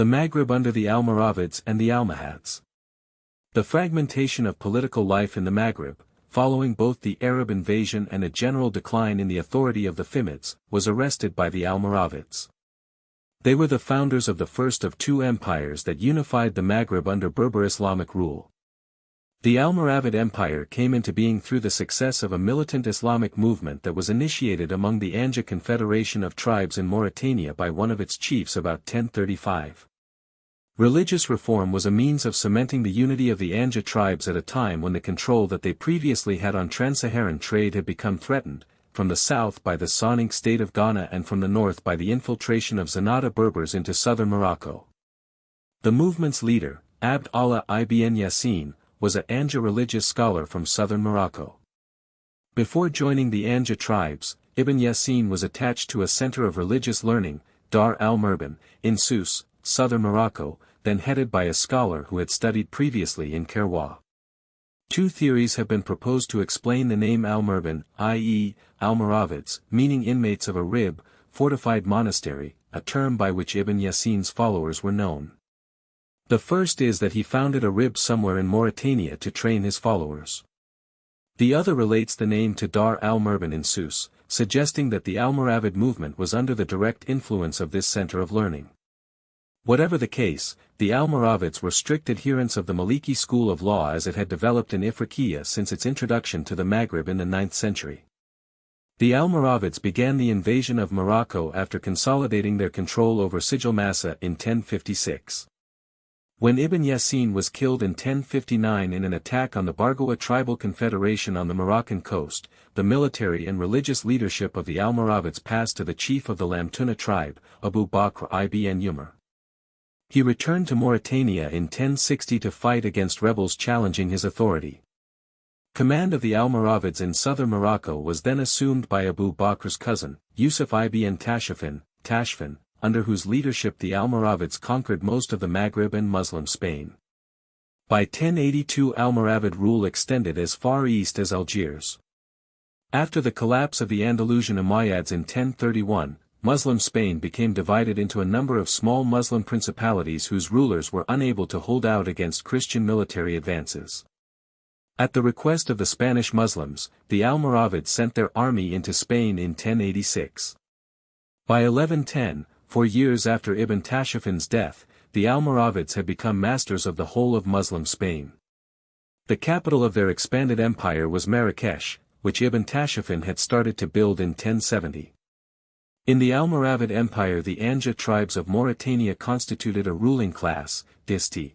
The Maghreb under the Almoravids and the Almohads. The fragmentation of political life in the Maghreb, following both the Arab invasion and a general decline in the authority of the Fahmids, was arrested by the Almoravids. They were the founders of the first of two empires that unified the Maghreb under Berber Islamic rule. The Almoravid Empire came into being through the success of a militant Islamic movement that was initiated among the Anja Confederation of Tribes in Mauritania by one of its chiefs about 1035. Religious reform was a means of cementing the unity of the Anja tribes at a time when the control that they previously had on trans-Saharan trade had become threatened, from the south by the Sonic state of Ghana and from the north by the infiltration of Zenata Berbers into southern Morocco. The movement's leader, Abd Allah ibn Yassin, was an Anja religious scholar from southern Morocco. Before joining the Anja tribes, Ibn Yassin was attached to a center of religious learning, Dar al-Murban, in Sousse, southern Morocco, then headed by a scholar who had studied previously in Kairouan. Two theories have been proposed to explain the name al-Murban, i.e., Almoravids, meaning inmates of a rib, fortified monastery, a term by which Ibn Yassin's followers were known. The first is that he founded a rib somewhere in Mauritania to train his followers. The other relates the name to Dar al-Murban in Sousse, suggesting that the Almoravid movement was under the direct influence of this center of learning. Whatever the case, the Almoravids were strict adherents of the Maliki school of law as it had developed in Ifriqiya since its introduction to the Maghreb in the 9th century. The Almoravids began the invasion of Morocco after consolidating their control over Sijil Massa in 1056. When Ibn Yassin was killed in 1059 in an attack on the Bargoa tribal confederation on the Moroccan coast, the military and religious leadership of the Almoravids passed to the chief of the Lamtuna tribe, Abu Bakr ibn Umar. He returned to Mauritania in 1060 to fight against rebels challenging his authority. Command of the Almoravids in southern Morocco was then assumed by Abu Bakr's cousin, Yusuf ibn Tashfin, under whose leadership the Almoravids conquered most of the Maghreb and Muslim Spain. By 1082 Almoravid rule extended as far east as Algiers. After the collapse of the Andalusian Umayyads in 1031, Muslim Spain became divided into a number of small Muslim principalities whose rulers were unable to hold out against Christian military advances. At the request of the Spanish Muslims, the Almoravids sent their army into Spain in 1086. By 1110, 4 years after Ibn Tashafin's death, the Almoravids had become masters of the whole of Muslim Spain. The capital of their expanded empire was Marrakesh, which Ibn Tashafin had started to build in 1070. In the Almoravid Empire the Anja tribes of Mauritania constituted a ruling class, Disti.